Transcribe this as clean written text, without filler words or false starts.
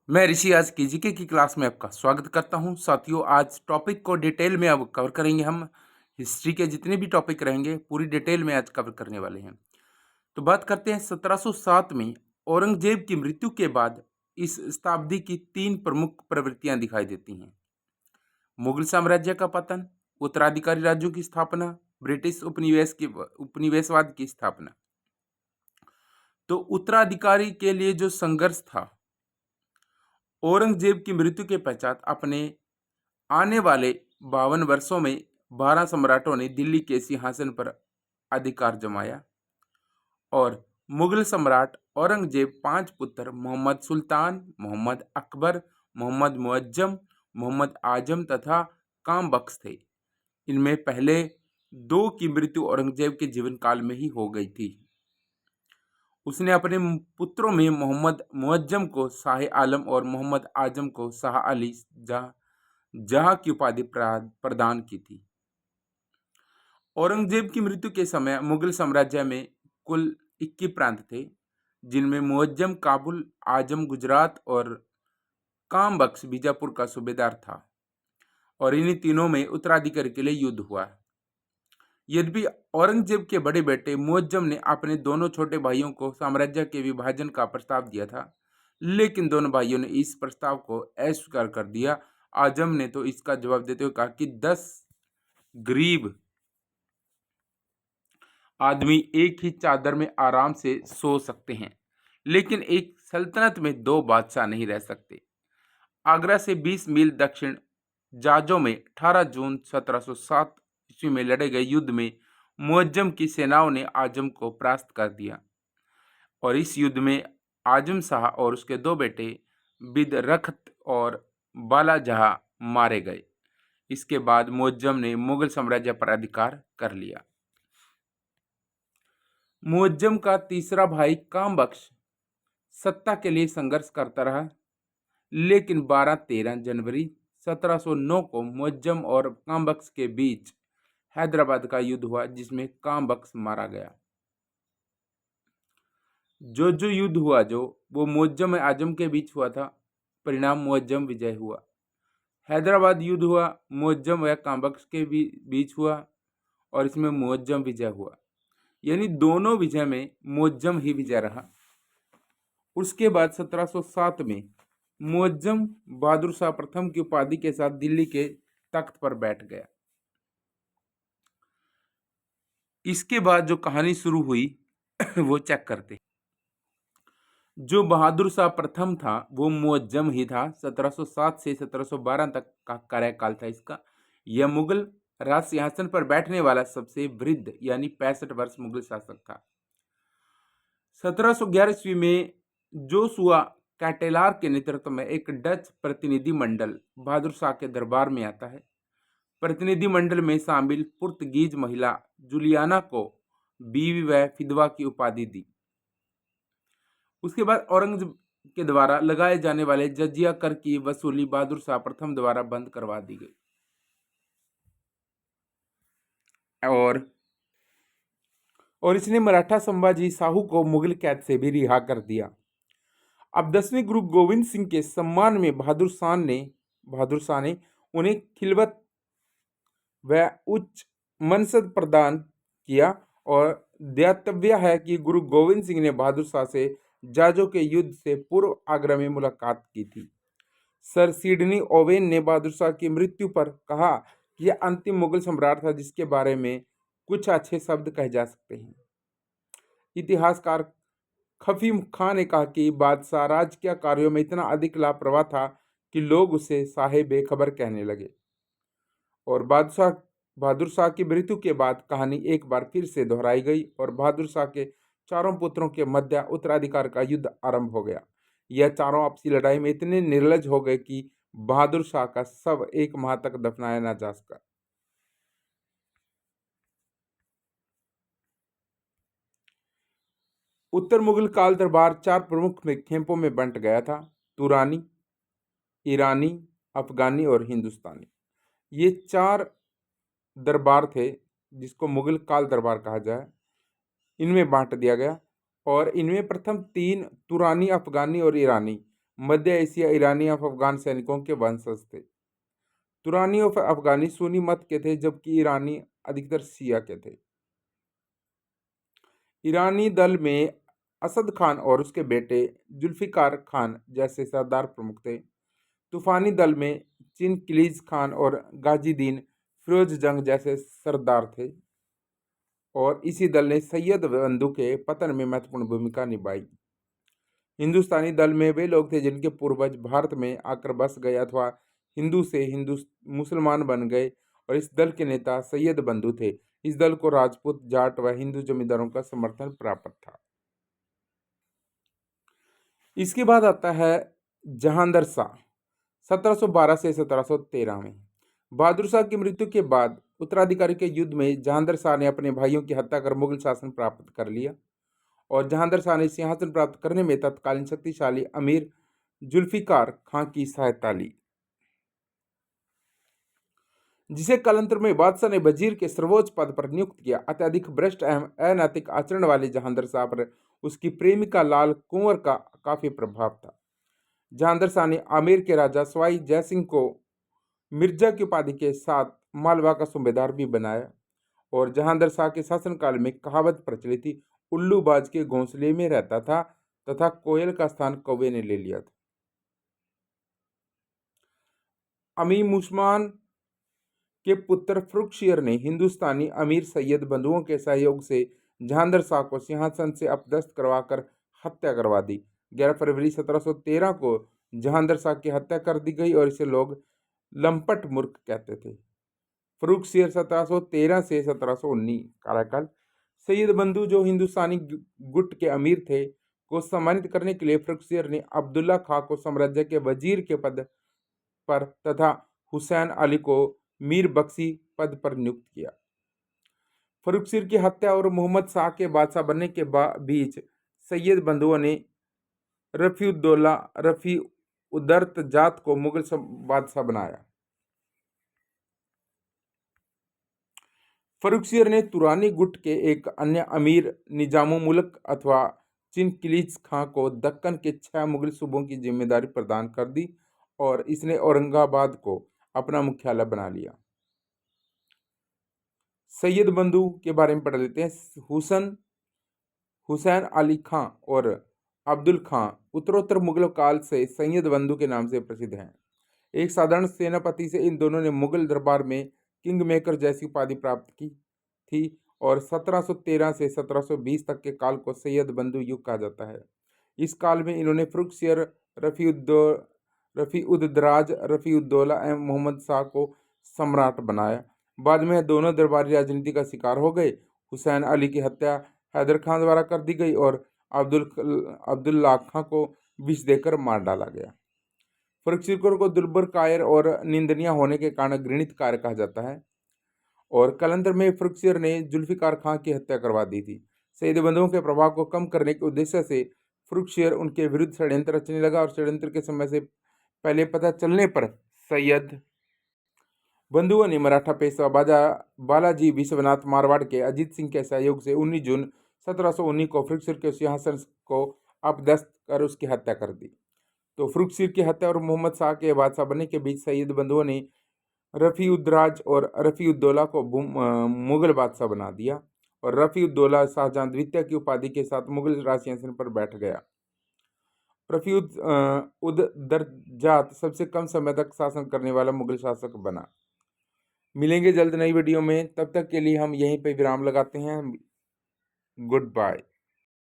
मैं ऋषि आज की जीके की क्लास में आपका स्वागत करता हूं। साथियों, आज टॉपिक को डिटेल में अब कवर करेंगे। हम हिस्ट्री के जितने भी टॉपिक रहेंगे पूरी डिटेल में आज कवर करने वाले हैं। तो बात करते हैं 1707 में औरंगजेब की मृत्यु के बाद इस शताब्दी की तीन प्रमुख प्रवृत्तियां दिखाई देती हैं। मुगल साम्राज्य का पतन, उत्तराधिकारी राज्यों की स्थापना, ब्रिटिश उपनिवेशवाद की स्थापना। तो उत्तराधिकारी के लिए जो संघर्ष था, औरंगजेब की मृत्यु के पश्चात अपने आने वाले 52 वर्षों में 12 सम्राटों ने दिल्ली के सिंहासन पर अधिकार जमाया और मुगल सम्राट औरंगजेब 5 पुत्र मोहम्मद सुल्तान, मोहम्मद अकबर, मोहम्मद मुअज्जम, मोहम्मद आजम तथा कामबख्श थे। इनमें पहले दो की मृत्यु औरंगजेब के जीवन काल में ही हो गई थी। उसने अपने पुत्रों में मोहम्मद मुअज्जम को शाह आलम और मोहम्मद आजम को शाह अली जहां की उपाधि प्रदान की थी। औरंगजेब की मृत्यु के समय मुगल साम्राज्य में कुल 21 प्रांत थे, जिनमें मुअज्जम काबुल, आजम गुजरात और कामबख्श बीजापुर का सूबेदार था और इन्हीं तीनों में उत्तराधिकारी के लिए युद्ध हुआ। यद्यपि औरंगजेब के बड़े बेटे मुअज्जम ने अपने दोनों छोटे भाइयों को साम्राज्य के विभाजन का प्रस्ताव दिया था, लेकिन दोनों भाइयों ने इस प्रस्ताव को अस्वीकार कर दिया। आजम ने तो इसका जवाब देते हुए कहा कि 10 गरीब आदमी एक ही चादर में आराम से सो सकते हैं, लेकिन एक सल्तनत में दो बादशाह नहीं रह सकते। आगरा से 20 मील दक्षिण जाजों में 18 जून 1707 ईस्वी में लड़े गए युद्ध में मुअज्जम की सेनाओं ने आजम को परास्त कर दिया और इस युद्ध में आजम शाह और उसके दो बेटे बिदरख्त और बालाजहा मारे गए। इसके बाद मुअज्जम ने मुगल साम्राज्य पर अधिकार कर लिया। मुअज्जम का तीसरा भाई कामबख्श सत्ता के लिए संघर्ष करता रहा, लेकिन 12-13 जनवरी 1709 को मुअज्जम और कामबख्श के बीच हैदराबाद का युद्ध हुआ, जिसमें कामबख्श मारा गया। जो युद्ध हुआ वो मुअज्जम और आजम के बीच हुआ था, परिणाम मुअज्जम विजय हुआ। हैदराबाद युद्ध हुआ, मुअज्जम व कामबख्श के बीच हुआ और इसमें मुअज्जम विजय हुआ, यानी दोनों विजय में मुअज्जम ही विजय रहा। उसके बाद 1707 में मुअज्जम बहादुर शाह प्रथम की उपाधि के साथ दिल्ली के तख्त पर बैठ गया। इसके बाद जो कहानी शुरू हुई वो चेक करते। जो बहादुर शाह प्रथम था वो मुअज्जम ही था। 1707 से 1712 तक का कार्यकाल था इसका। यह मुगल राज सिंहासन पर बैठने वाला सबसे वृद्ध यानी 65 वर्ष मुगल शासक था। 1711 ईस्वी में जोशुआ कैटेलार के नेतृत्व में एक डच प्रतिनिधि मंडल बहादुर शाह के दरबार में आता है। प्रतिनिधि मंडल में शामिल पुर्तगीज महिला जुलियाना को बीवी व फिदवा की उपाधि दी। उसके बाद औरंगजेब के द्वारा लगाए जाने वाले जजिया कर की वसूली बहादुर शाह प्रथम द्वारा बंद करवा दी गई और इसने मराठा संभाजी साहू को मुगल कैद से भी रिहा कर दिया। अब 10वें गुरु गोविंद सिंह के सम्मान में बहादुर शाह ने उन्हें खिलवत व उच्च मनसब प्रदान किया और ध्यातव्य है कि गुरु गोविंद सिंह ने बहादुर शाह से जाजों के युद्ध से पूर्व आगरा में मुलाकात की थी। सर सिडनी ओवेन ने बहादुर शाह की मृत्यु पर कहा कि यह अंतिम मुगल सम्राट था जिसके बारे में कुछ अच्छे शब्द कहे जा सकते हैं। इतिहासकार खफी खां ने कहा कि बादशाह राजकीय कार्यों में इतना अधिक लापरवाह था कि लोग उसे साहे बेखबर कहने लगे। और बहादुर शाह की मृत्यु के बाद कहानी एक बार फिर से दोहराई गई और बहादुर शाह के चारों पुत्रों के मध्य उत्तराधिकार का युद्ध आरंभ हो गया। यह चारों आपसी लड़ाई में इतने निर्लज हो गए कि बहादुर शाह का शव 1 माह तक दफनाया न जा सका। उत्तर मुगल काल दरबार 4 प्रमुख खेपों में बंट गया था: तुरानी, ईरानी, अफगानी और हिंदुस्तानी। ये 4 दरबार थे जिसको मुगल काल दरबार कहा जाए। इनमें बांट दिया गया और इनमें प्रथम 3 तुरानी, अफगानी और ईरानी मध्य एशिया ईरानी और अफगान सैनिकों के वंशज थे। तुरानी और अफगानी सुन्नी मत के थे, जबकि ईरानी अधिकतर शिया के थे। ईरानी दल में असद खान और उसके बेटे जुल्फिकार खान जैसे सरदार प्रमुख थे। तूफानी दल में चिनकिलीज खान और गाजीदीन फिरोज जंग जैसे सरदार थे, और इसी दल ने सैयद बंधु के पतन में महत्वपूर्ण भूमिका निभाई। हिंदुस्तानी दल में वे लोग थे जिनके पूर्वज भारत में आकर बस गए अथवा हिंदू से हिंदू मुसलमान बन गए, और इस दल के नेता सैयद बंधु थे। इस दल को राजपूत, जाट व हिंदू जमींदारों का समर्थन प्राप्त था। इसके बाद आता है जहांदर शाह, 1712 से 1713 में। बहादुर शाह की मृत्यु के बाद उत्तराधिकारी के युद्ध में जहांदर शाह ने अपने भाइयों की हत्या कर मुगल शासन प्राप्त कर लिया, और जहांदर शाह ने सिंहासन प्राप्त करने में तत्कालीन शक्तिशाली अमीर जुल्फिकार खां की सहायता ली, जिसे कालांतर में बादशाह ने वजीर के सर्वोच्च पद पर नियुक्त किया। अत्यधिक भ्रष्ट एवं अनैतिक आचरण वाले जहांदर शाह पर उसकी प्रेमिका लाल कुंवर का काफी प्रभाव था। जहांदर शाह ने आमेर के राजा सवाई जयसिंह को मिर्जा की उपाधि के साथ मालवा का सूबेदार भी बनाया, और जहांदर शाह के शासनकाल में कहावत प्रचलित थी, उल्लू बाज के घोंसले में रहता था तथा कोयल का स्थान कौवे ने ले लिया था। अमीर उस्मान के पुत्र फर्रुखसियर ने हिंदुस्तानी अमीर सैयद बंधुओं के सहयोग से जहांदर शाह को सिंहासन से अपदस्थ करवाकर हत्या करवा दी। 11 फरवरी 1713 को जहांदर शाह की हत्या कर दी गई, और इसे लोग लंपट मूर्ख कहते थे। फर्रुखसियर 1713 से 1719 कार्यकाल। सैयद बंधु, जो हिंदुस्तानी गुट के अमीर थे, को सम्मानित करने के लिए फर्रुखसियर ने अब्दुल्ला खां को साम्राज्य के वजीर के पद पर तथा हुसैन अली को मीर बख्शी पद पर नियुक्त किया। फर्रुखसियर की हत्या और मोहम्मद शाह के बादशाह बनने के बीच सैयद बंधुओं ने रफीउद्दौला रफीउद्दर्जात को मुगल बादशाह बनाया। फर्रुखसियर ने तुरानी गुट के एक अन्य अमीर निजामुल मुल्क अथवा चिनकिलीज खां को दक्कन के 6 मुगल सूबों की जिम्मेदारी प्रदान कर दी, और इसने औरंगाबाद को अपना मुख्यालय बना लिया। सैयद बंधु के बारे में पढ़ लेते हैं। हुसैन अली खां और अब्दुल खां उत्तरोत्तर मुगल काल से सैयद बंधु के नाम से प्रसिद्ध हैं। एक साधारण सेनापति से इन दोनों ने मुगल दरबार में किंग मेकर जैसी उपाधि प्राप्त की थी, और 1713 से 1720 तक के काल को सैयद बंधु युग कहा जाता है। इस काल में इन्होंने फर्रुखसियर, रफीउद्दराज, रफीउद्दौला एवं मोहम्मद शाह को सम्राट बनाया। बाद में दोनों दरबारी राजनीति का शिकार हो गए। हुसैन अली की हत्या हैदर खान द्वारा कर दी गई, और अब्दुल्ला खां को विष देकर मार डाला गया। फर्रुखसियर को दुर्बल कायर और निंदनीय होने के कारण घृणित कार्य कहा जाता है, और कालांतर में फर्रुखसियर ने जुल्फिकार खां की हत्या करवा दी थी। सैयद बंधुओं के प्रभाव को कम करने के उद्देश्य से फर्रुखसियर उनके विरुद्ध षड्यंत्र रचने लगा, और षड्यंत्र के समय से पहले पता चलने पर सैयद बंधुओं ने मराठा पेशवा बालाजी विश्वनाथ मारवाड़ के अजीत सिंह के सहयोग से 19 जून 1719 को फर्रुखसियर के सिंहासन को अपदस्थ कर उसकी हत्या कर दी। तो फर्रुखसियर की हत्या और मोहम्मद शाह के बादशाह बनने के बीच सैयद बंधुओं ने रफीउद्दराज और रफीउद्दौला को मुगल बादशाह बना दिया, और रफीउद्दौला शाहजहां द्वितीय की उपाधि के साथ मुगल राजसिंहासन पर बैठ गया। रफीउद्दर्जात सबसे कम समय तक शासन करने वाला मुगल शासक बना। मिलेंगे जल्द नई वीडियो में, तब तक के लिए हम यहीं पे विराम लगाते हैं। Good bye.